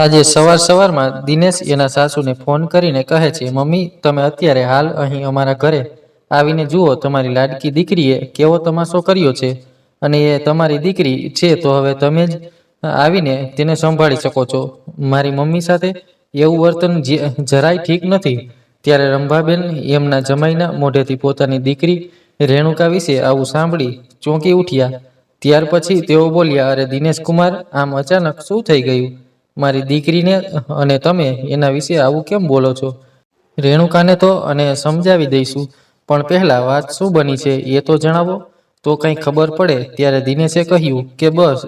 આજે સવારમાં દિનેશ એના સાસુને ફોન કરીને કહે છે, મમ્મી તમે અત્યારે હાલ અહીં અમારા ઘરે આવીને જુઓ, તમારી લાડકી દીકરીએ કેવો તમાશો કર્યો છે અને એ તમારી દીકરી છે તો હવે તમે જ આવીને તેને સંભાળી શકો છો. મારી મમ્મી સાથે એવું વર્તન જરાય ઠીક નથી. ત્યારે રંભાબેન એમના જમાઈના મોઢેથી પોતાની દીકરી રેણુકા વિશે આવું સાંભળી ચોંકી ઉઠ્યા. ત્યાર પછી તેઓ બોલ્યા, અરે દિનેશ કુમાર, આમ અચાનક શું થઈ ગયું? મારી દીકરીને અને તમે એના વિશે આવું કેમ બોલો છો? રેણુકાને તો અને સમજાવી દઈશું, પણ પહેલા વાત શું બની છે એ તો જણાવો, તો કંઈ ખબર પડે. ત્યારે દિનેશે કહ્યું કે બસ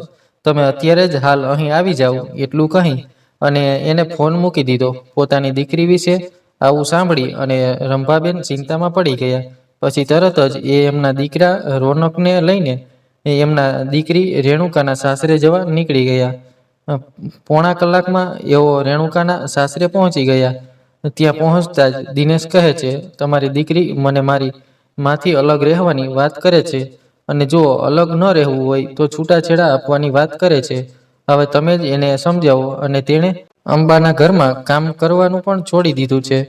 તમે અત્યારે જ હાલ અહીં આવી જાઓ, એટલું કહી અને એને ફોન મૂકી દીધો. પોતાની દીકરી વિશે આવું સાંભળી અને રંભાબેન ચિંતામાં પડી ગયા. પછી તરત જ એ એમના દીકરા રોનકને લઈને એમના દીકરી રેણુકાના સાસરે જવા નીકળી ગયા. પોણા કલાકમાં એઓ રેણુકાના સાસરે પહોંચી ગયા. ત્યાં પહોંચતા જ દિનેશ કહે છે, તમારી દીકરી મને મારી માંથી અલગ રહેવાની વાત કરે છે અને જો અલગ ન રહેવું હોય તો છૂટાછેડા આપવાની વાત કરે છે. હવે તમે જ એને સમજાવો. અને તેણે અંબાના ઘરમાં કામ કરવાનું પણ છોડી દીધું છે.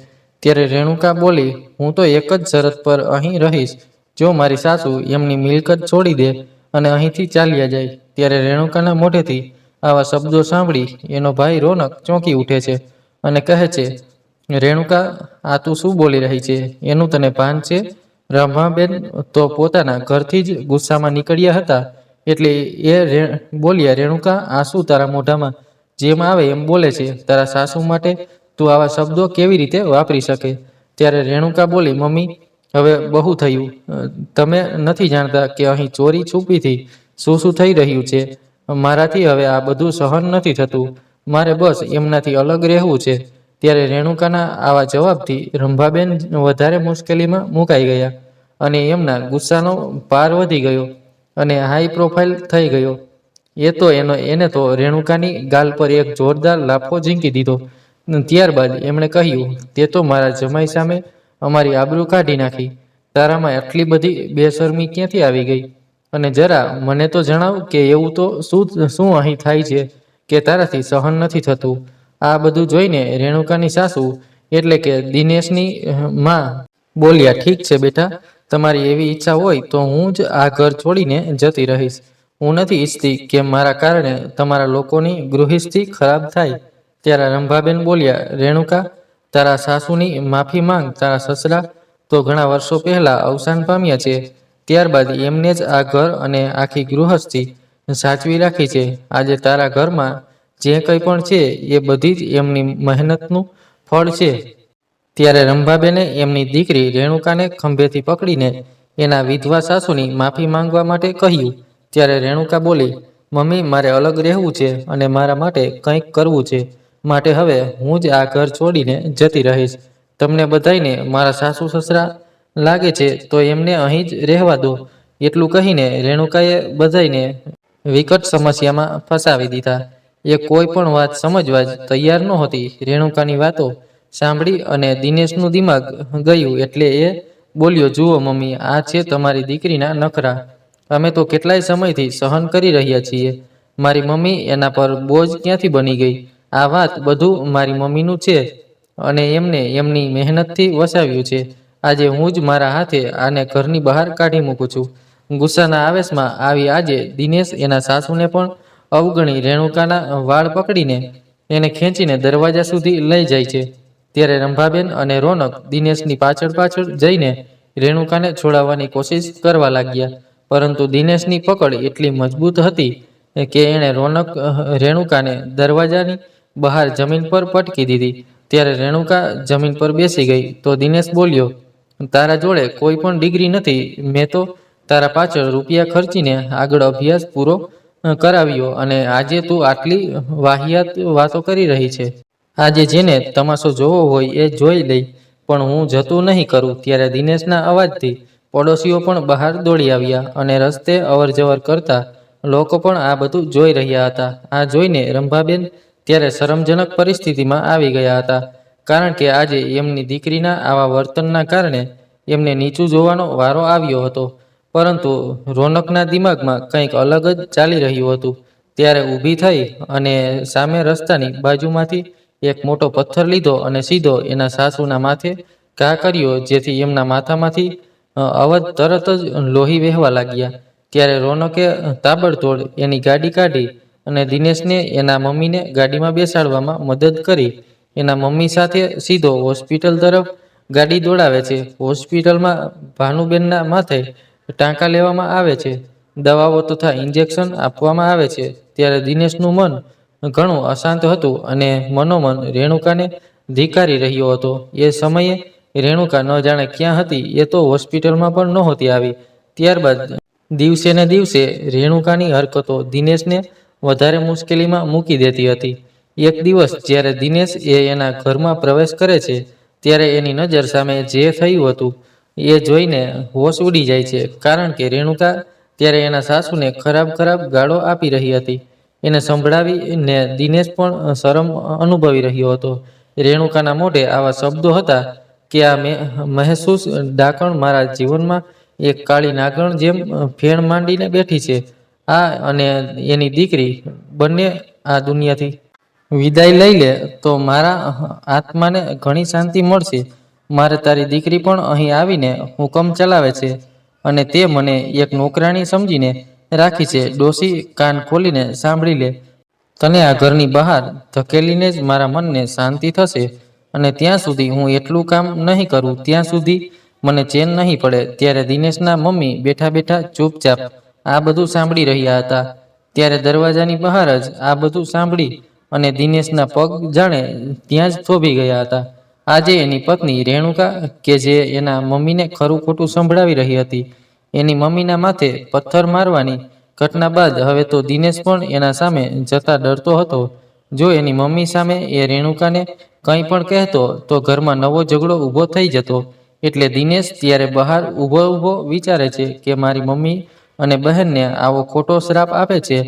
ત્યારે રેણુકા બોલી, હું તો એક જ શરત પર અહીં રહીશ, જો મારી સાસુ એમની મિલકત છોડી દે અને અહીંથી ચાલ્યા જાય. ત્યારે રેણુકાના મોઢેથી આવા શબ્દો સાંભળી એનો ભાઈ રોનક ચોંકી ઉઠે છે અને કહે છે, રેણુકા, આ તું શું બોલી રહી છે? એનું તને ભાન છે? રમાબેન તો પોતાના ઘરથી જ ગુસ્સામાં નીકળ્યા હતા એટલે એ બોલ્યા, રેણુકા, આ શું તારા મોઢામાં જેમ આવે એમ બોલે છે? તારા સાસુ માટે તું આવા શબ્દો કેવી રીતે વાપરી શકે? ત્યારે રેણુકા બોલી, મમ્મી હવે બહુ થયું. તમે નથી જાણતા કે અહીં ચોરી છુપીથી શું શું થઈ રહ્યું છે. મારાથી હવે આ બધું સહન નથી થતું. મારે બસ એમનાથી અલગ રહેવું છે. ત્યારે રેણુકાના આવા જવાબથી રંભાબેન વધારે મુશ્કેલીમાં મુકાઈ ગયા અને એમના ગુસ્સાનો પાર વધી ગયો અને હાઈ પ્રોફાઇલ થઈ ગયો. એને તો રેણુકાની ગાલ પર એક જોરદાર લાફો ઝીંકી દીધો. ત્યારબાદ એમણે કહ્યું, તે તો મારા જમાઈ સામે અમારી આબરૂ કાઢી નાખી. તારામાં આટલી બધી બેશરમી ક્યાંથી આવી ગઈ? અને જરા મને તો જણાવ કે એવું તો શું અહીં થાય છે કે તારાથી સહન નથી થતું? આ બધું જોઈને રેણુકાની સાસુ એટલે કે દિનેશની માં બોલ્યા, ઠીક છે બેટા, તમારી એવી ઈચ્છા હોય તો હું જ આ ઘર છોડીને જતી રહીશ. હું નથી ઈચ્છતી કે મારા કારણે તમારા લોકોની ગૃહિસ્થી ખરાબ થાય. ત્યારે રંભાબેન બોલ્યા, રેણુકા, તારા સાસુની માફી માંગ. તારા સસરા તો ઘણા વર્ષો પહેલા અવસાન પામ્યા છે. ત્યારબાદ એમને જ આ ઘર અને આખી ગૃહસ્થી સાચવી રાખી છે. આજે તારા ઘરમાં જે કંઈ પણ છે એ બધી જ એમની મહેનતનું ફળ છે. ત્યારે રંભાબેને એમની દીકરી રેણુકાને ખંભેથી પકડીને એના વિધવા સાસુની માફી માંગવા માટે કહ્યું. ત્યારે રેણુકા બોલી, મમ્મી, મારે અલગ રહેવું છે અને મારા માટે કંઈક કરવું છે. માટે હવે હું જ આ ઘર છોડીને જતી રહીશ. તમને બધાયને મારા સાસુ સસરા લાગે છે તો એમને અહીં જ રહેવા દો. એટલું કહીને રેણુકાએ બધાયને વિકટ સમસ્યામાં ફસાવી દીધા. એ કોઈ પણ વાત સમજવા જ તૈયાર નહોતી. રેણુકાની વાતો સાંભળી અને દિનેશનું દિમાગ ગયું એટલે એ બોલ્યો, જુઓ મમ્મી, આ છે તમારી દીકરીના નખરા. અમે તો કેટલાય સમયથી સહન કરી રહ્યા છીએ. મારી મમ્મી એના પર બોજ ક્યાંથી બની ગઈ? આ વાત બધું મારી મમ્મીનું છે અને એમને એમની મહેનતથી વસાવ્યું છે. આજે હું જ મારા હાથે આને ઘરની બહાર કાઢી મૂકું છું. ગુસ્સાના આવેશમાં આવી આજે દિનેશ એના સાસુને પણ અવગણી રેણુકાના વાળ પકડીને એને ખેંચીને દરવાજા સુધી લઈ જાય છે. ત્યારે રંભાબેન અને રોનક દિનેશની પાછળ પાછળ જઈને રેણુકાને છોડાવવાની કોશિશ કરવા લાગ્યા. પરંતુ દિનેશની પકડ એટલી મજબૂત હતી કે એણે રેણુકાને દરવાજાની બહાર જમીન પર પટકી દીધી. ત્યારે રેણુકા જમીન પર બેસી ગઈ તો દિનેશ બોલ્યો, તારા જોડે કોઈ પણ ડિગ્રી નથી. મેં તો તારા પાછળ રૂપિયા ખર્ચીને આગળ અભ્યાસ પૂરો કરાવ્યો અને આજે તું આટલી વાહિયાત વાતો કરી રહી છે. આજે જેને તમાશો જોવો હોય એ જોઈ લઈ, પણ હું જતું નહીં કરું. ત્યારે દિનેશના અવાજથી પડોશીઓ પણ બહાર દોડી આવ્યા અને રસ્તે અવરજવર કરતા લોકો પણ આ બધું જોઈ રહ્યા હતા. આ જોઈને રંભાબેન ત્યારે શરમજનક પરિસ્થિતિમાં આવી ગયા હતા, કારણ કે આજે એમની દીકરીના આવા વર્તનના કારણે એમને નીચું જોવાનો વારો આવ્યો હતો. પરંતુ રોનકના દિમાગમાં કંઈક અલગ જ ચાલી રહ્યું હતું. ત્યારે ઊભી થઈ અને સામે રસ્તાની બાજુમાંથી એક મોટો પથ્થર લીધો અને સીધો એના સાસુના માથે ઘા કર્યો, જેથી એમના માથામાંથી અવધ તરત જ લોહી વહેવા લાગ્યા. ત્યારે રોનકે તાબડતોડ એની ગાડી કાઢી અને દિનેશને એના મમ્મીને ગાડીમાં બેસાડવામાં મદદ કરી. એના મમ્મી સાથે સીધો હોસ્પિટલ તરફ ગાડી દોડાવે છે. હોસ્પિટલમાં ભાનુબેનના માથે ટાંકા લેવામાં આવે છે, દવાઓ તથા ઇન્જેક્શન આપવામાં આવે છે. ત્યારે દિનેશનું મન ઘણું અશાંત હતું અને મનોમન રેણુકાને ધિક્કારી રહ્યો હતો. એ સમયે રેણુકા ન જાણે ક્યાં હતી, એ તો હોસ્પિટલમાં પણ નહોતી આવી. ત્યારબાદ દિવસે ને દિવસે રેણુકાની હરકતો દિનેશને વધારે મુશ્કેલીમાં મૂકી દેતી હતી. એક દિવસ જ્યારે દિનેશ એના ઘરમાં પ્રવેશ કરે છે, ત્યારે એની નજર સામે જે થયું હતું એ જોઈને હોશ ઉડી જાય છે, કારણ કે રેણુકા ત્યારે એના સાસુને ખરાબ ખરાબ ગાળો આપી રહી હતી. એને સંભળાવીને દિનેશ પણ શરમ અનુભવી રહ્યો હતો. રેણુકાના મોઢે આવા શબ્દો હતા કે આ મહેસૂસ ડાકણ મારા જીવનમાં એક કાળી નાગણ જેમ ફેણ માંડીને બેઠી છે. આ અને એની દીકરી બંને આ દુનિયાથી વિદાય લઈ લે તો મારા આત્માને ઘણી શાંતિ મળશે. મારે તારી દીકરી પણ અહીં આવીને હુકમ ચલાવે છે અને તે મને એક નોકરાણી સમજીને રાખી છે. ડોશી, કાન ખોલીને સાંભળી લે. તને આ ઘરની બહાર ધકેલીને જ મારા મનને શાંતિ થશે, અને ત્યાં સુધી હું એટલું કામ નહીં કરું ત્યાં સુધી મને ચેન નહીં પડે. ત્યારે દિનેશના મમ્મી બેઠા બેઠા ચૂપચાપ આ બધું સાંભળી રહ્યા હતા. ત્યારે દરવાજાની બહાર જ આ બધું સાંભળી અને દિનેશના પગ જાણે ત્યાં જ થોભી ગયા હતા. આજે એની પત્ની રેણુકા, કે જે એના મમ્મીને ખરું ખોટું સંભળાવી રહી હતી, એની મમ્મીના માથે પથ્થર મારવાની ઘટના બાદ હવે તો દિનેશ પણ એના સામે જતા ડરતો હતો. જો એની મમ્મી સામે એ રેણુકાને કંઈ પણ કહેતો તો ઘરમાં નવો ઝઘડો ઊભો થઈ જતો. એટલે દિનેશ ત્યારે બહાર ઊભો ઊભો વિચારે છે કે મારી મમ્મી અને બહેનને આવો ખોટો શ્રાપ આપે છે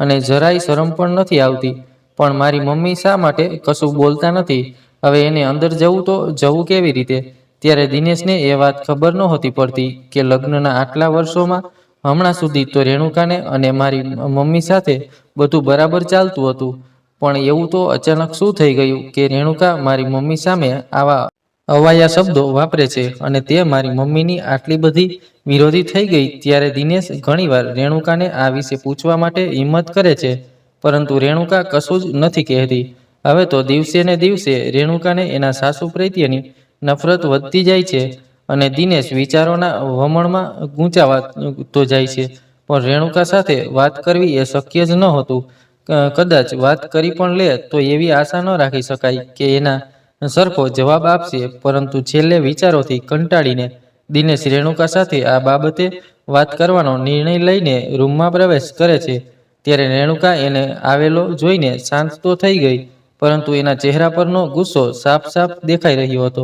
અને જરાય શરમ પણ નથી આવતી, પણ મારી મમ્મી શા માટે કશું બોલતા નથી? હવે એને અંદર જવું તો જવું કેવી રીતે? ત્યારે દિનેશને એ વાત ખબર નહોતી પડતી કે લગ્નના આટલા વર્ષોમાં હમણાં સુધી તો રેણુકાને અને મારી મમ્મી સાથે બધું બરાબર ચાલતું હતું, પણ એવું તો અચાનક શું થઈ ગયું કે રેણુકા મારી મમ્મી સામે આવા અવાયા શબ્દો વાપરે છે અને તે મારી મમ્મીની આટલી બધી વિરોધી થઈ ગઈ. ત્યારે દિનેશ ઘણીવાર રેણુકાને આ વિશે પૂછવા માટે હિંમત કરે છે, પરંતુ રેણુકા કશું જ નથી કહેતી. હવે તો દિવસે ને દિવસે રેણુકાને એના સાસુ પ્રત્યેની નફરત વધતી જાય છે અને દિનેશ વિચારોના વમળમાં ગૂંચાવાતો જાય છે. પણ રેણુકા સાથે વાત કરવી એ શક્ય જ નહોતું. કદાચ વાત કરી પણ લે તો એવી આશા ન રાખી શકાય કે એના સરખો જવાબ આપશે. પરંતુ છેલ્લે વિચારોથી કંટાળીને દિનેશ રેણુકા સાથે આ બાબતે વાત કરવાનો નિર્ણય લઈને રૂમમાં પ્રવેશ કરે છે. ત્યારે રેણુકા એને આવેલો જોઈને શાંત તો થઈ ગઈ, પરંતુ એના ચહેરા પરનો ગુસ્સો સાફ સાફ દેખાઈ રહ્યો હતો.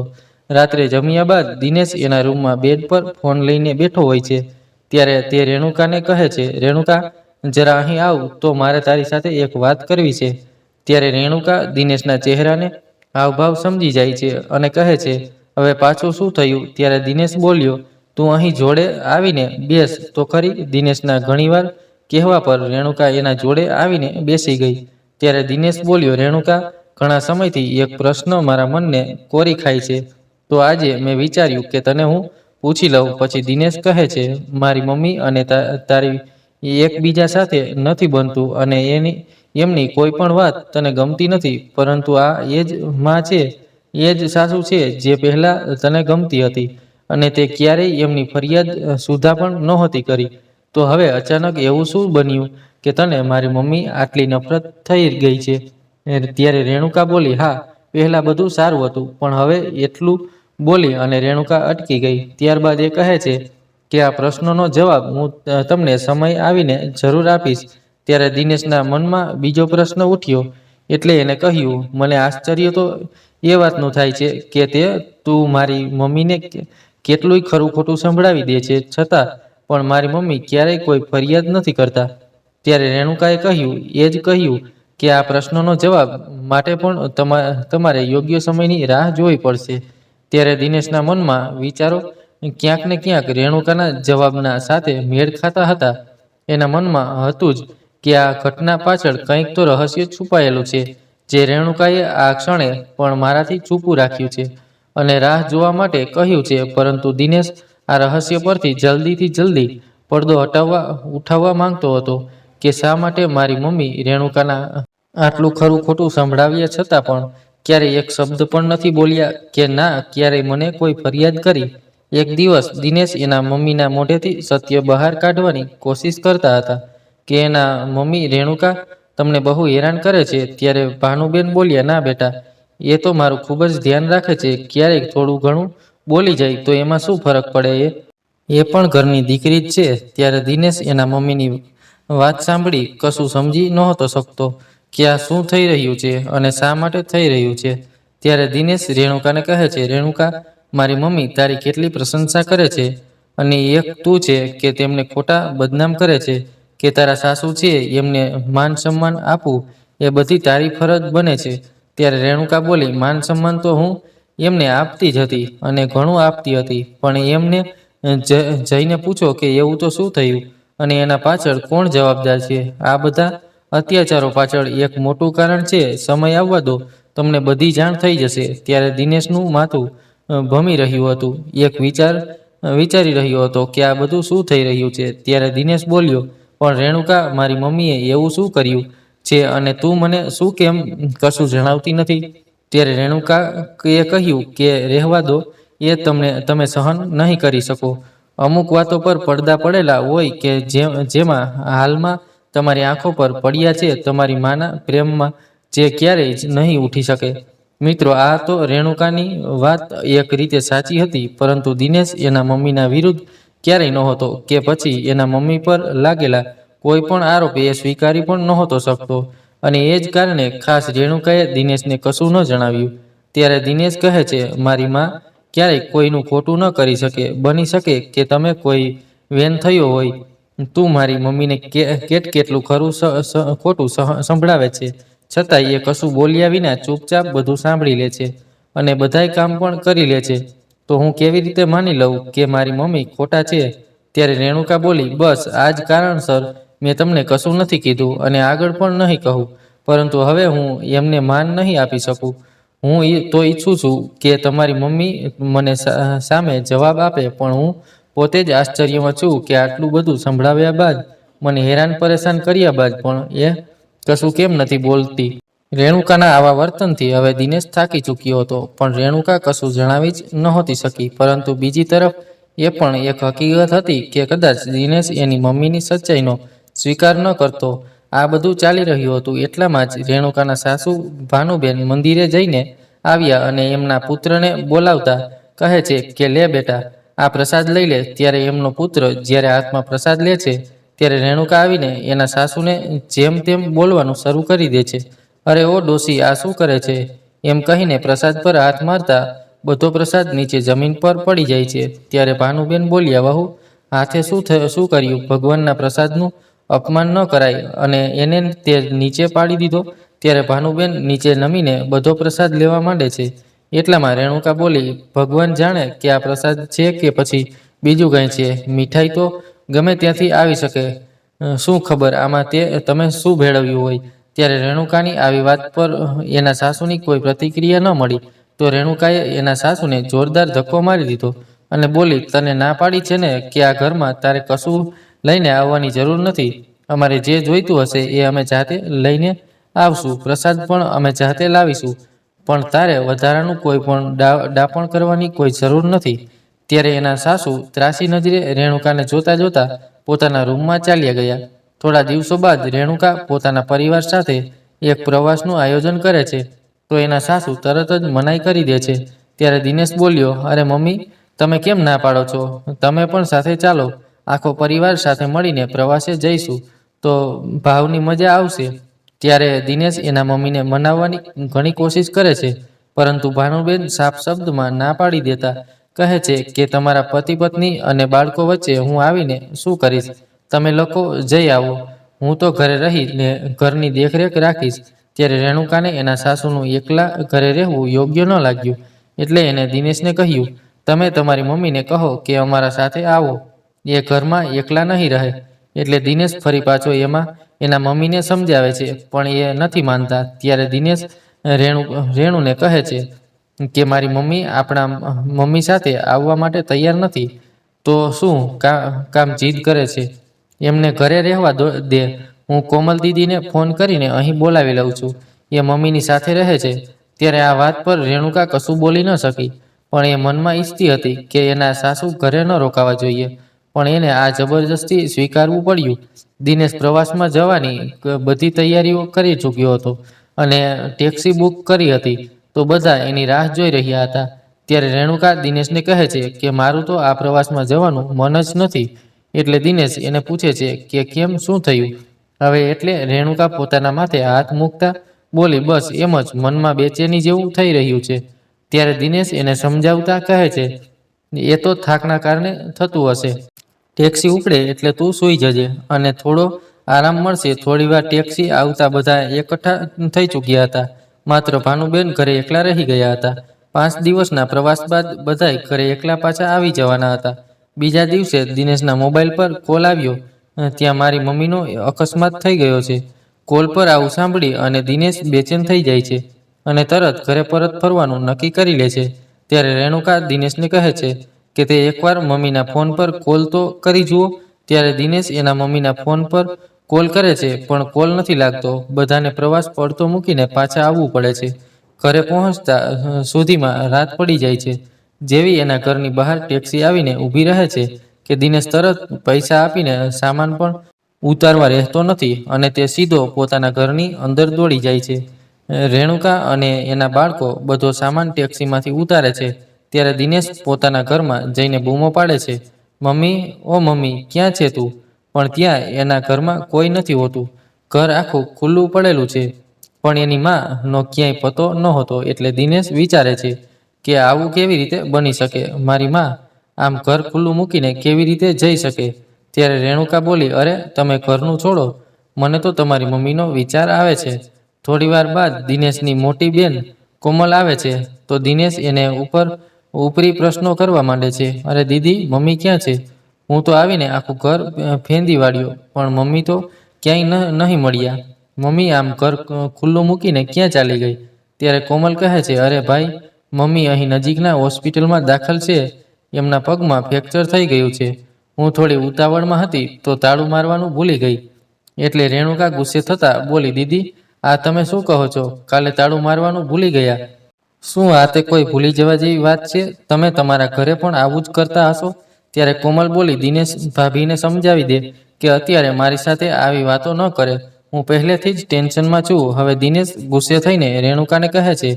રાત્રે જમ્યા બાદ દિનેશ એના રૂમમાં બેડ પર ફોન લઈને બેઠો હોય છે. ત્યારે તે રેણુકાને કહે છે, રેણુકા, જરા અહીં આવ તો મારે તારી સાથે એક વાત કરવી છે. ત્યારે રેણુકા દિનેશના ચહેરાને હાવભાવ સમજી જાય છે અને કહે છે, હવે પાછું શું થયું? ત્યારે દિનેશ બોલ્યો, તું અહીં જોડે આવીને બેસ તો ખરી. દિનેશના ઘણીવાર કહેવા પર રેણુકા એના જોડે આવીને બેસી ગઈ. ત્યારે દિનેશ બોલ્યો, રેણુકા, ઘણા સમયથી એક પ્રશ્ન મારા મનને કોરી ખાય છે, તો આજે મેં વિચાર્યું કે તને હું પૂછી લઉં. પછી દિનેશ કહે છે, મારી મમ્મી અને તારી એકબીજા સાથે નથી બનતું અને એમની કોઈ પણ વાત તને ગમતી નથી, પરંતુ આ એ જ માં છે, એ જ સાસુ છે જે પહેલાં તને ગમતી હતી અને તે ક્યારેય એમની ફરિયાદ સુધા પણ નહોતી કરી. તો હવે અચાનક એવું શું બન્યું કે તને મારી મમ્મી આટલી નફરત થઈ ગઈ છે? ત્યારે રેણુકા બોલી, હા, પહેલાં બધું સારું હતું, પણ હવે એટલું બોલી અને રેણુકા અટકી ગઈ. ત્યારબાદ એ કહે છે કે આ પ્રશ્નનો જવાબ હું તમને સમય આવીને જરૂર આપીશ. ત્યારે દિનેશના મનમાં બીજો પ્રશ્ન ઉઠ્યો, એટલે એને કહ્યું, મને આશ્ચર્ય તો એ વાતનું થાય છે કે તું મારી મમ્મીને કેટલુંય ખરું ખોટું સંભળાવી દે છે, છતાં પણ મારી મમ્મી ક્યારેય કોઈ ફરિયાદ નથી કરતા. ત્યારે રેણુકાએ કહ્યું, એ જ કહ્યું કે આ પ્રશ્નનો જવાબ માટે પણ તમારે યોગ્ય સમયની રાહ જોવી પડશે. ત્યારે દિનેશના મનમાં વિચારો ક્યાંક ને ક્યાંક રેણુકાના જવાબના સાથે મેળ ખાતા હતા. એના મનમાં હતું જ કે આ ઘટના પાછળ કંઈક તો રહસ્ય છુપાયેલું છે, જે રેણુકાએ આ ક્ષણે પણ મારાથી છુપું રાખ્યું છે અને રાહ જોવા માટે કહ્યું છે. પરંતુ દિનેશ આ રહસ્ય પરથી જલ્દી પડદો ઉઠાવવા માંગતો હતો કે શા માટે મારી મમ્મી રેણુકાના આટલું ખરું ખોટું સંભળાવ્યા છતાં પણ ક્યારેય એક શબ્દ પણ નથી બોલ્યા કે ના ક્યારેય મને કોઈ ફરિયાદ કરી. એક દિવસ દિનેશ એના મમ્મીના મોઢેથી સત્ય બહાર કાઢવાની કોશિશ કરતા હતા કે એના મમ્મી રેણુકા તમને બહુ હેરાન કરે છે. ત્યારે ભાનુબેન બોલ્યા, ના બેટા, એ તો મારું ખૂબ જ ધ્યાન રાખે છે. ક્યારેક થોડું ઘણું બોલી જાય તો એમાં શું ફરક પડે, એ પણ ઘરની દીકરી જ છે. ત્યારે દિનેશ એના મમ્મીની વાત સાંભળી કશું સમજી નહોતો શકતો કે આ શું થઈ રહ્યું છે અને શા માટે થઈ રહ્યું છે. ત્યારે દિનેશ રેણુકાને કહે છે, રેણુકા, મારી મમ્મી તારી કેટલી પ્રશંસા કરે છે અને એક તું છે કે તેમને ખોટા બદનામ કરે છે કે તારા સાસુ છે એમને માન સન્માન આપવું એ બધી તારી ફરજ બને છે. ત્યારે રેણુકા બોલી, માન સન્માન તો હું એમને આપતી જ હતી અને ઘણું આપતી હતી, પણ એમને જઈને પૂછો કે એવું તો શું થયું અને એના પાછળ કોણ જવાબદાર છે. આ બધા અત્યાચારો પાછળ એક મોટું કારણ છે. સમય આવવા દો, તમને બધી જાણ થઈ જશે. ત્યારે દિનેશનું માથું ભમી રહ્યું હતું. એક વિચારી રહ્યો હતો કે આ બધું શું થઈ રહ્યું છે. ત્યારે દિનેશ બોલ્યો, પણ રેણુકા, મારી મમ્મીએ એવું શું કર્યું છે અને તું મને શું કેમ કશું જણાવતી નથી. ત્યારે રેણુકા એ કહ્યું કે રહેવા દો, એ તમે સહન નહીં કરી શકો. અમુક વાતો પર પડદા પડેલા હોય કે જેમાં હાલમાં તમારી આંખો પર પડ્યા છે તમારી માના પ્રેમમાં, જે ક્યારેય જ નહીં ઉઠી શકે. મિત્રો, આ તો રેણુકાની વાત એક રીતે સાચી હતી, પરંતુ દિનેશ એના મમ્મીના વિરુદ્ધ ક્યારેય નહોતો કે પછી એના મમ્મી પર લાગેલા કોઈ પણ આરોપ એ સ્વીકારી પણ નહોતો શકતો અને એ જ કારણે ખાસ રેણુકાએ દિનેશને કશું ન જણાવ્યું. ત્યારે દિનેશ કહે છે, મારી માં ક્યારેય કોઈનું ખોટું ન કરી શકે. બની શકે કે તમે કોઈ વેન થયો હોય. તું મારી મમ્મીને કેટલું ખોટું સંભળાવે છે, છતાંય એ કશું બોલ્યા વિના ચૂપચાપ બધું સાંભળી લે છે અને બધાય કામ પણ કરી લે છે. તો હું કેવી રીતે માની લઉં કે મારી મમ્મી ખોટા છે. ત્યારે રેણુકા બોલી, બસ આ જ કારણસર મેં તમને કશું નથી કીધું અને આગળ પણ નહીં કહું. પરંતુ હવે હું એમને માન નહીં આપી શકું. હું તો ઈચ્છું છું કે તમારી મમ્મી મને સામે જવાબ આપે, પણ હું પોતે જ આશ્ચર્યમાં છું કે આટલું બધું સંભળાવ્યા બાદ, મને હેરાન પરેશાન કર્યા બાદ પણ એ કશું કેમ નથી બોલતી. રેણુકાના આવા વર્તનથી હવે દિનેશ થાકી ચૂક્યો હતો, પણ રેણુકા કશું જણાવી જ નહોતી શકી. પરંતુ બીજી તરફ એ પણ એક હકીકત હતી કે કદાચ દિનેશ એની મમ્મીની સચ્ચાઈનો સ્વીકાર ન કરતો. આ બધું ચાલી રહ્યું હતું એટલામાં જ રેણુકાના સાસુ ભાનુબેન મંદિરે જઈને આવ્યા અને એમના પુત્રને બોલાવતા કહે છે કે લે બેટા, આ પ્રસાદ લઈ લે. ત્યારે એમનો પુત્ર જ્યારે હાથમાં પ્રસાદ લે છે ત્યારે રેણુકા આવીને એના સાસુને જેમ તેમ બોલવાનું શરૂ કરી દે છે. અરે ઓ ડોસી, આ શું કરે છે, એમ કહીને પ્રસાદ પર હાથ મારતા બધો પ્રસાદ નીચે જમીન પર પડી જાય છે. ત્યારે ભાનુબેન બોલ્યા, વહુ, હાથે શું કર્યું? ભગવાનના પ્રસાદનું અપમાન ન કરાય અને એને તે નીચે પાડી દીધો. ત્યારે ભાનુબેન નીચે નમીને બધો પ્રસાદ લેવા માંડે છે. એટલામાં રેણુકા બોલી, ભગવાન જાણે કે આ પ્રસાદ છે કે પછી બીજું કંઈ છે. મીઠાઈ તો ગમે ત્યાંથી આવી શકે, શું ખબર આમાં તમે શું ભેળવ્યું હોય. ત્યારે રેણુકાની આવી વાત પર એના સાસુની કોઈ પ્રતિક્રિયા ન મળી. તો રેણુકાએ એના સાસુને જોરદાર ધક્કો મારી દીધો અને બોલી, તને ના પાડી છે ને કે આ ઘરમાં તારે કશું લઈને આવવાની જરૂર નથી. અમારે જે જોઈતું હશે એ અમે જાતે લઈને આવશું. પ્રસાદ પણ અમે જાતે લાવીશું, પણ તારે વધારાનું કોઈ પણ ડાપણ કરવાની કોઈ જરૂર નથી. ત્યારે એના સાસુ ત્રાસી નજરે રેણુકાને જોતા જોતા પોતાના રૂમમાં ચાલ્યા ગયા. થોડા દિવસો બાદ રેણુકા પોતાના પરિવાર સાથે એક પ્રવાસનું આયોજન કરે છે. તો એના સાસુ તરત જ મનાઈ કરી દે છે. ત્યારે દિનેશ બોલ્યો, અરે મમ્મી, તમે કેમ ના પાડો છો? તમે પણ સાથે ચાલો. આખો પરિવાર સાથે મળીને પ્રવાસે જઈશું તો ભાવની મજા આવશે. ત્યારે દિનેશ એના મમ્મીને મનાવવાની ઘણી કોશિશ કરે છે, પરંતુ ભાનુબેન સાફ શબ્દમાં ના પાડી દેતા કહે છે કે તમારા પતિ પત્ની અને બાળકો વચ્ચે હું આવીને શું કરીશ? તમે લોકો જઈ આવો, હું તો ઘરે રહીને ઘરની દેખરેખ રાખીશ. ત્યારે રેણુકાને એના સાસુનું એકલા ઘરે રહેવું યોગ્ય ન લાગ્યું, એટલે એને દિનેશને કહ્યું, તમે તમારી મમ્મીને કહો કે અમારા સાથે આવો, એ ઘરમાં એકલા નહીં રહે. એટલે દિનેશ ફરી પાછો એમાં એના મમ્મીને સમજાવે છે, પણ એ નથી માનતા. ત્યારે દિનેશ રેણુને કહે છે કે મારી મમ્મી આપણા મમ્મી સાથે આવવા માટે તૈયાર નથી, તો શું કામ જીદ કરે છે? એમને ઘરે રહેવા દે. હું કોમલ દીદીને ફોન કરીને અહીં બોલાવી લઉં છું. એ મમ્મીની સાથે રહે છે. ત્યારે આ વાત પર રેણુકા કશું બોલી ન શકી, પણ એ મનમાં ઈચ્છતી હતી કે એના સાસુ ઘરે ન રોકાવા જોઈએ, પણ એને આ જબરજસ્તી સ્વીકારવું પડ્યું. દિનેશ પ્રવાસમાં જવાની બધી તૈયારીઓ કરી ચૂક્યો હતો અને ટેક્સી બુક કરી હતી, તો બધા એની રાહ જોઈ રહ્યા હતા. ત્યારે રેણુકા દિનેશને કહે છે કે મારું તો આ પ્રવાસમાં જવાનું મન જ નથી. એટલે દિનેશ એને પૂછે છે કે કેમ, શું થયું હવે? એટલે રેણુકા પોતાના માથે હાથ મૂકતા બોલી, બસ એમ જ, મનમાં બેચેની જેવું થઈ રહ્યું છે. ત્યારે દિનેશ એને સમજાવતા કહે છે, એ તો થાકના કારણે થતું હશે. ટેક્સી ઉપડે એટલે તું સૂઈ જજે અને થોડો આરામ મળશે. થોડીવાર ટેક્સી આવતા બધા એકઠા થઈ ચૂક્યા હતા. માત્ર ભાનુબેન ઘરે એકલા રહી ગયા હતા. 5 દિવસના પ્રવાસ બાદ બધાય ઘરે એકલા પાછા આવી જવાના હતા. બીજા દિવસે દિનેશના મોબાઈલ પર કોલ આવ્યો. ત્યાં મારી મમ્મીનો અકસ્માત થઈ ગયો છે. કોલ પર આવું સાંભળી અને દિનેશ બેચેન થઈ જાય છે અને તરત ઘરે પરત ફરવાનું નક્કી કરી લે છે. ત્યારે રેણુકા દિનેશને કહે છે કે તે એકવાર મમ્મીના ફોન પર કોલ તો કરી જુઓ. ત્યારે દિનેશ એના મમ્મીના ફોન પર કોલ કરે છે, પણ કોલ નથી લાગતો. બધાને પ્રવાસ પડતો મૂકીને પાછા આવવું પડે છે. ઘરે પહોંચતા સુધીમાં રાત પડી જાય છે. જેવી એના ઘરની બહાર ટેક્સી આવીને ઊભી રહે છે કે દિનેશ તરત પૈસા આપીને સામાન પણ ઉતારવા રહેતો નથી અને તે સીધો પોતાના ઘરની અંદર દોડી જાય છે. રેણુકા અને એના બાળકો બધો સામાન ટેક્સીમાંથી ઉતારે છે. ત્યારે દિનેશ પોતાના ઘરમાં જઈને બૂમો પાડે છે, મમ્મી, ઓ મમ્મી, ક્યાં છે તું? પણ ત્યાં એના ઘરમાં કોઈ નથી હોતું. ઘર આખું ખુલ્લું પડેલું છે, પણ એની નો ક્યાંય પતો નહોતો. એટલે દિનેશ વિચારે છે કે આવું કેવી રીતે બની શકે? મારી આમ ઘર ખુલ્લું મૂકીને કેવી રીતે જઈ શકે? ત્યારે રેણુકા બોલી, અરે તમે ઘરનું છોડો, મને તો તમારી મમ્મીનો વિચાર આવે છે. થોડીવાર બાદ દિનેશની મોટી બેન કોમલ આવે છે, તો દિનેશ એને ઉપરી પ્રશ્નો કરવા માંડે છે. અરે દીદી, મમ્મી ક્યાં છે? હું તો આવીને આખું ઘર ફેંદી વાળ્યો, પણ મમ્મી તો ક્યાંય નહીં મળ્યા. મમ્મી આમ ઘર ખુલ્લું મૂકીને ક્યાં ચાલી ગઈ? ત્યારે કોમલ કહે છે, અરે ભાઈ, મમ્મી અહીં નજીકના હોસ્પિટલમાં દાખલ છે. એમના પગમાં ફ્રેક્ચર થઈ ગયું છે. હું થોડી ઉતાવળમાં હતી તો તાળું મારવાનું ભૂલી ગઈ. એટલે રેણુકા ગુસ્સે થતા બોલી, દીદી, આ તમે શું કહો છો? કાલે તાળું મારવાનું ભૂલી ગયા? શું આ તે કોઈ ભૂલી જવા જેવી વાત છે? તમે તમારા ઘરે પણ આવું જ કરતા હશો. ત્યારે કોમલ બોલી, દિનેશ ભાભીને સમજાવી દે કે અત્યારે મારી સાથે આવી વાતો ન કરે. હું પહેલેથી જ ટેન્શનમાં છું. હવે દિનેશ ગુસ્સે થઈને રેણુકાને કહે છે,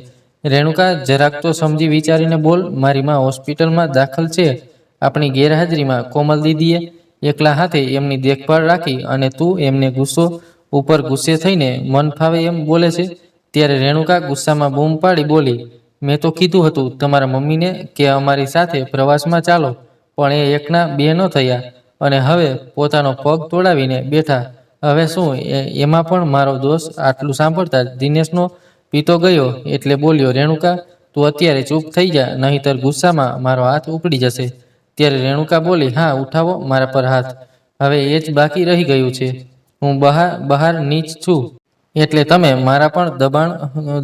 રેણુકા, જરાક તો સમજી વિચારીને બોલ. મારી હોસ્પિટલમાં દાખલ છે. આપણી ગેરહાજરીમાં કોમલ દીદીએ એકલા હાથે એમની દેખભાળ રાખી અને તું એમને ગુસ્સો ઉપર ગુસ્સે થઈને મન ફાવે એમ બોલે છે. ત્યારે રેણુકા ગુસ્સામાં બૂમ પાડી બોલી, મેં તો કીધું હતું તમારા મમ્મીને કે અમારી સાથે પ્રવાસમાં ચાલો, પણ એ એકના બે ન થયા અને હવે પોતાનો પગ તોડાવીને બેઠા. હવે શું એમાં પણ મારો દોષ? આટલું સાંભળતા દિનેશનો પીતો ગયો એટલે બોલ્યો, રેણુકા, તું અત્યારે ચૂપ થઈ જા, નહીંતર ગુસ્સામાં મારો હાથ ઉપડી જશે. ત્યારે રેણુકા બોલી, હા, ઉઠાવો મારા પર હાથ, હવે એ જ બાકી રહી ગયું છે. હું બહાર નીચ છું, એટલે તમે મારા પણ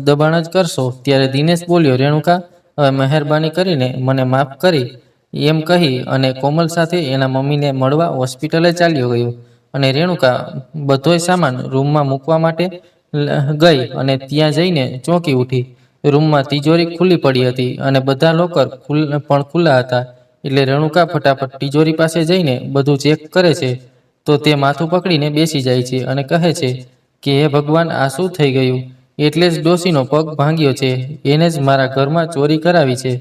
દબાણ જ કરશો. ત્યારે દિનેશ બોલ્યો, રેણુકા, હવે મહેરબાની કરીને મને માફ કરી, એમ કહી અને કોમલ સાથે એના મમ્મીને મળવા હોસ્પિટલે ચાલ્યો ગયો. અને રેણુકા બધોય સામાન રૂમમાં મૂકવા માટે ગઈ અને ત્યાં જઈને ચોંકી ઉઠી. રૂમમાં તિજોરી ખુલ્લી પડી હતી અને બધા લોકર પણ ખુલ્લા હતા. એટલે રેણુકા ફટાફટ તિજોરી પાસે જઈને બધું ચેક કરે છે, તો તે માથું પકડીને બેસી જાય છે અને કહે છે કે હે ભગવાન, આ શું થઈ ગયું? એટલે જ ડોશીનો પગ ભાંગ્યો છે. એને જ મારા ઘરમાં ચોરી કરાવી છે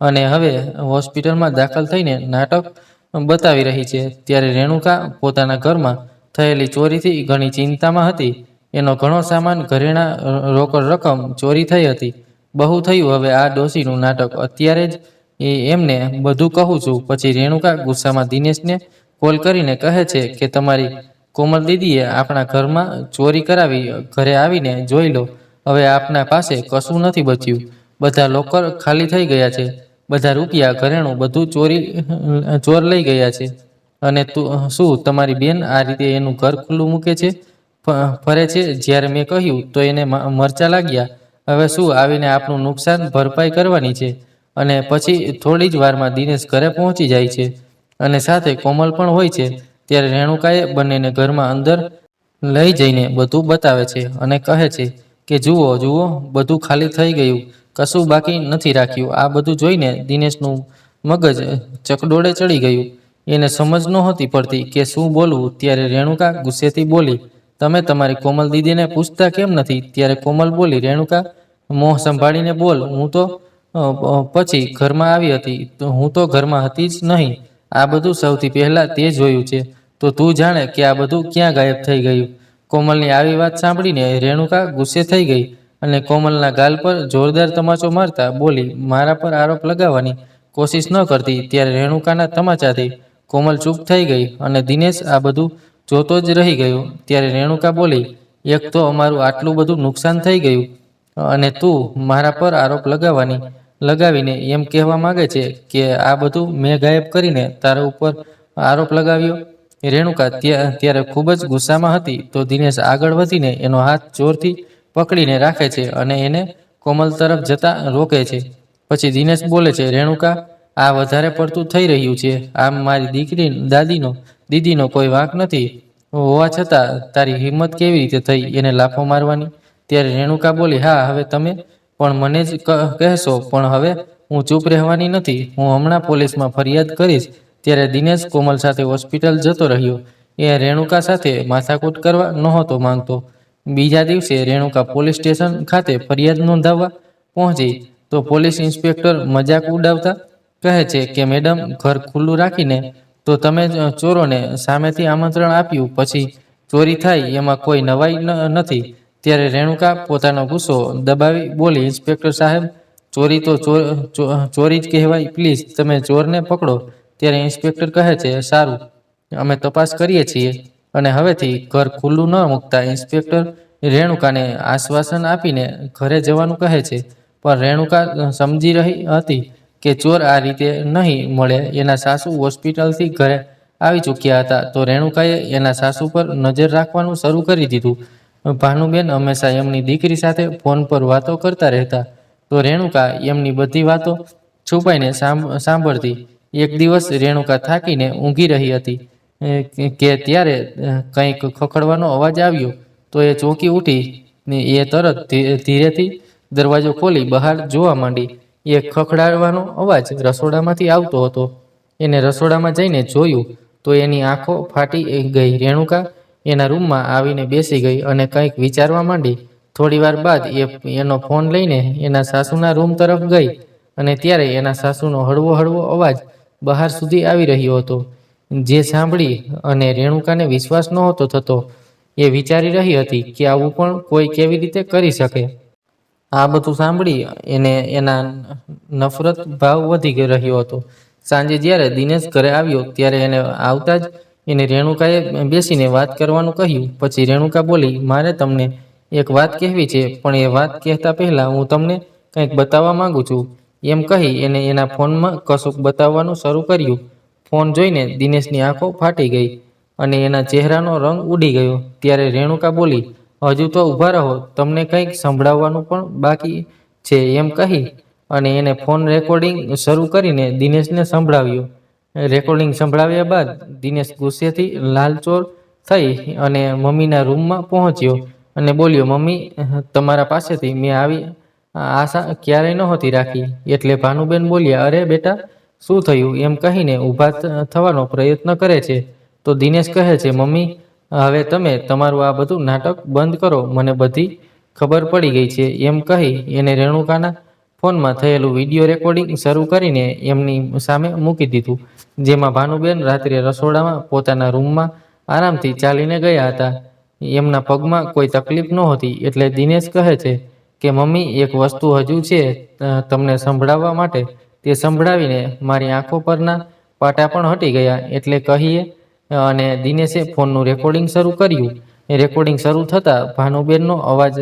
અને હવે હોસ્પિટલમાં દાખલ થઈને નાટક બતાવી રહી છે. ત્યારે રેણુકા પોતાના ઘરમાં થયેલી ચોરીથી ઘણી ચિંતામાં હતી. એનો ઘણો સામાન, ઘરેણાં, રોકડ રકમ ચોરી થઈ હતી. બહુ થયું, હવે આ ડોશીનું નાટક. અત્યારે જ એમને બધું કહું છું. પછી રેણુકા ગુસ્સામાં દિનેશને કોલ કરીને કહે છે કે તમારી કોમલ દીદીએ આપણા ઘરમાં ચોરી કરાવી. ઘરે આવીને જોઈ લો, હવે આપના પાસે કશું નથી બચ્યું. બધા લોકર ખાલી થઈ ગયા છે. બધા રૂપિયા, ઘરેણું બધું ચોર લઈ ગયા છે. અને શું તમારી બેન આ રીતે એનું ઘર ખુલ્લું મૂકે છે? ફરે છે. જ્યારે મેં કહ્યું તો એને મરચા લાગ્યા. હવે શું આવીને આપણું નુકસાન ભરપાઈ કરવાની છે. અને પછી થોડી જ વારમાં દિનેશ ઘરે પહોંચી જાય છે અને સાથે કોમલ પણ હોય છે. ત્યારે રેણુકાએ બંનેને ઘરમાં અંદર લઈ જઈને બધું બતાવે છે અને કહે છે કે જુઓ જુઓ, બધું ખાલી થઈ ગયું, કશું બાકી નથી રાખ્યું. આ બધું જોઈને દિનેશનું મગજ ચકડોળે ચડી ગયું. એને સમજ નહોતી પડતી કે શું બોલવું. ત્યારે રેણુકા ગુસ્સેથી બોલી, તમે તમારી કોમલ દીદીને પૂછતા કેમ નથી? ત્યારે કોમલ બોલી, રેણુકા મોં સંભાળીને બોલ, હું તો પછી ઘરમાં આવી હતી, તો હું તો ઘરમાં હતી જ નહીં. આ બધું સૌથી પહેલા તે જોયું છે, તો તું જાણે કે આ બધું ક્યાં ગાયબ થઈ ગયું. કોમલની આવી વાત સાંભળીને રેણુકા ગુસ્સે થઈ ગઈ અને કોમલના ગાલ પર જોરદાર તમાચો મારતા બોલી, મારા પર આરોપ લગાવવાની કોશિશ ન કરતી. ત્યારે રેણુકાના તમાચાથી કોમલ ચૂપ થઈ ગઈ અને દિનેશ આ બધું જોતો જ રહી ગયો. ત્યારે રેણુકા બોલી, એક તો અમારું આટલું બધું નુકસાન થઈ ગયું અને તું મારા પર આરોપ લગાવીને એમ કહેવા માંગે છે કે આ બધું મેં ગાયબ કરીને તારા ઉપર આરોપ લગાવ્યો. રેણુકા ત્યારે ખૂબ જ ગુસ્સામાં હતી. તો દિનેશ આગળ વધીને એનો હાથ જોરથી પકડીને રાખે છે અને એને કોમલ તરફ જતા રોકે છે. પછી દિનેશ બોલે છે, રેણુકા આ વધારે પડતું થઈ રહ્યું છે. આમ મારી દીદીનો કોઈ વાંક નથી હોવા છતાં તારી હિંમત કેવી રીતે થઈ એને લાફો મારવાની? ત્યારે રેણુકા બોલી, હા હવે તમે પણ મને જ કહેશો, પણ હવે હું ચૂપ રહેવાની નથી. હું હમણાં પોલીસમાં ફરિયાદ કરીશ. ત્યારે દિનેશ કોમલ સાથે હોસ્પિટલ જતો રહ્યો. એ રેણુકા સાથે માથાકૂટ કરવા નહોતો માંગતો. બીજા દિવસે રેણુકા પોલીસ સ્ટેશન ખાતે ફરિયાદ નોંધાવવા પહોંચી તો પોલીસ ઇન્સ્પેક્ટર મજાક ઉડાવતા કહે છે કે મેડમ, ઘર ખુલ્લું રાખીને તો તમે ચોરોને સામેથી આમંત્રણ આપ્યું, પછી ચોરી થાય એમાં કોઈ નવાઈ નથી. ત્યારે રેણુકા પોતાનો ગુસ્સો દબાવી બોલી, ઇન્સ્પેક્ટર સાહેબ, ચોરી તો ચોરી જ કહેવાય, પ્લીઝ તમે ચોરને પકડો. ત્યારે ઇન્સ્પેક્ટર કહે છે, સારું, અમે તપાસ કરીએ છીએ. અને હવેથી ઘર ખુલ્લું ન મૂકતા ઇન્સ્પેક્ટર રેણુકાને આશ્વાસન આપીને ઘરે જવાનું કહે છે. પણ રેણુકા સમજી રહી હતી કે ચોર આ રીતે નહીં મળે. એના સાસુ હોસ્પિટલથી ઘરે આવી ચૂક્યા હતા. તો રેણુકાએ એના સાસુ પર નજર રાખવાનું શરૂ કરી દીધું. ભાનુબેન હંમેશા એમની દીકરી સાથે ફોન પર વાતો કરતા રહેતા. તો રેણુકા એમની બધી વાતો છુપાઈને સાંભળતી. એક દિવસ રેણુકા થાકીને ઊંઘી રહી હતી કે ત્યારે કંઈક ખખડવાનો અવાજ આવ્યો. તો એ ચોંકી ઉઠી. એ તરત ધીરેથી દરવાજો ખોલી બહાર જોવા માંડી. એ ખખડાવાનો અવાજ રસોડામાંથી આવતો હતો. એને રસોડામાં જઈને જોયું તો એની આંખો ફાટી ગઈ. રેણુકા એના રૂમમાં આવીને બેસી ગઈ અને કંઈક વિચારવા માંડી. થોડી વાર બાદ એનો ફોન લઈને એના સાસુના રૂમ તરફ ગઈ અને ત્યારે એના સાસુનો હળવો હળવો અવાજ બહાર સુધી આવી રહ્યો હતો. જે સાંભળી અને રેણુકાને વિશ્વાસ નહોતો થતો. એ વિચારી રહી હતી કે આવું પણ કોઈ કેવી રીતે કરી શકે. આ બધું સાંભળી એના નફરત ભાવ વધી રહ્યો હતો. સાંજે જ્યારે દિનેશ ઘરે આવ્યો ત્યારે એને આવતા જ એને રેણુકાએ બેસીને વાત કરવાનું કહ્યું. પછી રેણુકા બોલી, મારે તમને એક વાત કહેવી છે, પણ એ વાત કહેતા પહેલા હું તમને કંઈક બતાવવા માંગુ છું. એમ કહી એને એના ફોનમાં કશુંક બતાવવાનું શરૂ કર્યું. ફોન જોઈને દિનેશની આંખો ફાટી ગઈ અને એના ચહેરાનો રંગ ઉડી ગયો. ત્યારે રેણુકા બોલી, હજુ તો ઊભા રહો, તમને કંઈક સંભળાવવાનું પણ બાકી છે, એમ કહી અને એને ફોન રેકોર્ડિંગ શરૂ કરીને દિનેશને સંભળાવ્યું. રેકોર્ડિંગ સંભળાવ્યા બાદ દિનેશ ગુસ્સેથી લાલચોળ થઈ અને મમ્મીના રૂમમાં પહોંચ્યો અને બોલ્યો, મમ્મી, તમારા પાસેથી મેં આવી આશા ક્યારેય નહોતી રાખી. એટલે ભાનુબેન બોલ્યા, અરે બેટા, શું થયું? એમ કહીને ઊભા થવાનો પ્રયત્ન કરે છે. તો દિનેશ કહે છે, મમ્મી, હવે તમે તમારું આ બધું નાટક બંધ કરો, મને બધી ખબર પડી ગઈ છે. એમ કહી એને રેણુકાના ફોનમાં થયેલું વિડીયો રેકોર્ડિંગ શરૂ કરીને એમની સામે મૂકી દીધું. જેમાં ભાનુબેન રાત્રે રસોડામાં પોતાના રૂમમાં આરામથી ચાલીને ગયા હતા. એમના પગમાં કોઈ તકલીફ નહોતી. એટલે દિનેશ કહે છે કે મમ્મી, એક વસ્તુ હજુ છે તમને સંભળાવવા માટે. તે સંભળાવીને મારી આંખો પરના પાટા પણ હટી ગયા. એટલે કહીએ અને દિનેશે ફોનનું રેકોર્ડિંગ શરૂ કર્યું. એ રેકોર્ડિંગ શરૂ થતાં ભાનુબેનનો અવાજ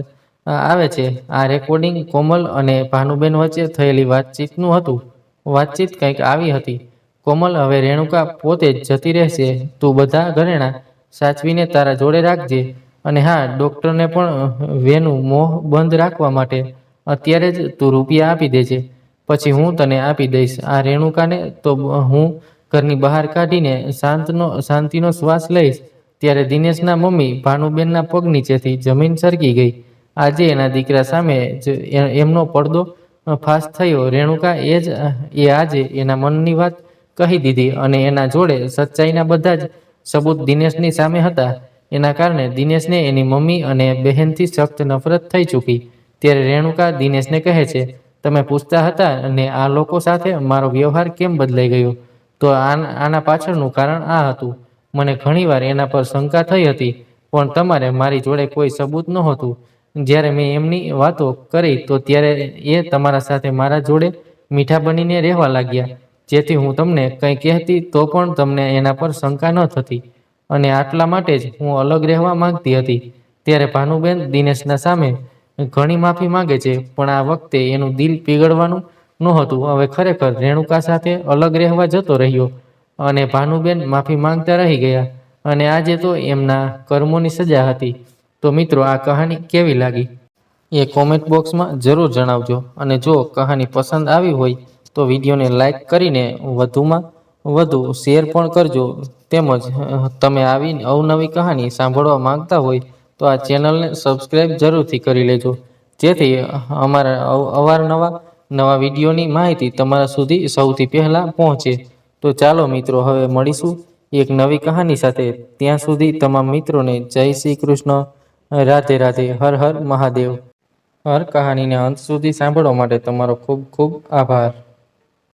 આવે છે. આ રેકોર્ડિંગ કોમલ અને ભાનુબેન વચ્ચે થયેલી વાતચીતનું હતું. વાતચીત કંઈક આવી હતી, કોમલ, હવે રેણુકા પોતે જ જતી રહેશે. તું બધા ઘરેણાં સાચવીને તારા જોડે રાખજે અને હા, ડૉક્ટરને પણ વેનું મોહ બંધ રાખવા માટે અત્યારે જ તું રૂપિયા આપી દેજે, પછી હું તને આપી દઈશ. આ રેણુકાને તો હું ઘરની બહાર કાઢીને શાંતિનો શ્વાસ લઈશ. ત્યારે દિનેશના મમ્મી ભાનુબેનના પગ નીચેથી જમીન સરકી ગઈ. આજે એના દીકરા સામે જ એમનો પડદો ફાસ થયો. રેણુકા આજે એના મનની વાત કહી દીધી અને એના જોડે સચ્ચાઈના બધા જ સબૂત દિનેશની સામે હતા. એના કારણે દિનેશને એની મમ્મી અને બહેનથી સખ્ત નફરત થઈ ચૂકી. ત્યારે રેણુકા દિનેશને કહે છે, તમે પૂછતા હતા અને આ લોકો સાથે મારો વ્યવહાર કેમ બદલાઈ ગયો? તો આના પાછળનું કારણ આ હતું. મને ઘણીવાર એના પર શંકા થઈ હતી, પણ તમારે મારી જોડે કોઈ સબૂત નહોતું. જ્યારે મેં એમની વાતો કરી તો ત્યારે એ તમારા સાથે મારા જોડે મીઠા બનીને રહેવા લાગ્યા, જેથી હું તમને કંઈ કહેતી તો પણ તમને એના પર શંકા ન થતી, અને આટલા માટે જ હું અલગ રહેવા માંગતી હતી. ત્યારે ભાનુબેન દિનેશના સામે ઘણી માફી માંગે છે, પણ આ વખતે એનું દિલ પીગળવાનું નહોતું. હવે ખરેખર રેણુકા સાથે અલગ રહેવા જતો રહ્યો અને ભાનુબેન માફી માંગતા રહી ગયા, અને આજે તો એમના કર્મોની સજા હતી. તો મિત્રો, આ કહાની કેવી લાગી એ કોમેન્ટ બોક્સમાં જરૂર જણાવજો. અને જો કહાની પસંદ આવી હોય તો વિડીયોને લાઈક કરીને વધુમાં વધુ શેર પણ કરજો. તેમજ તમે આવી અવનવી કહાની સાંભળવા માંગતા હોય તો આ ચેનલને સબસ્ક્રાઈબ જરૂરથી કરી લેજો, જેથી અમારા નવા વિડીયોની માહિતી તમારા સુધી સૌથી પહેલાં પહોંચે. તો ચાલો મિત્રો, હવે મળીશું એક નવી કહાની સાથે. ત્યાં સુધી તમામ મિત્રોને જય શ્રી કૃષ્ણ, રાધે રાધે, હર હર મહાદેવ. હર કહાનીને અંત સુધી સાંભળવા માટે તમારો ખૂબ ખૂબ આભાર.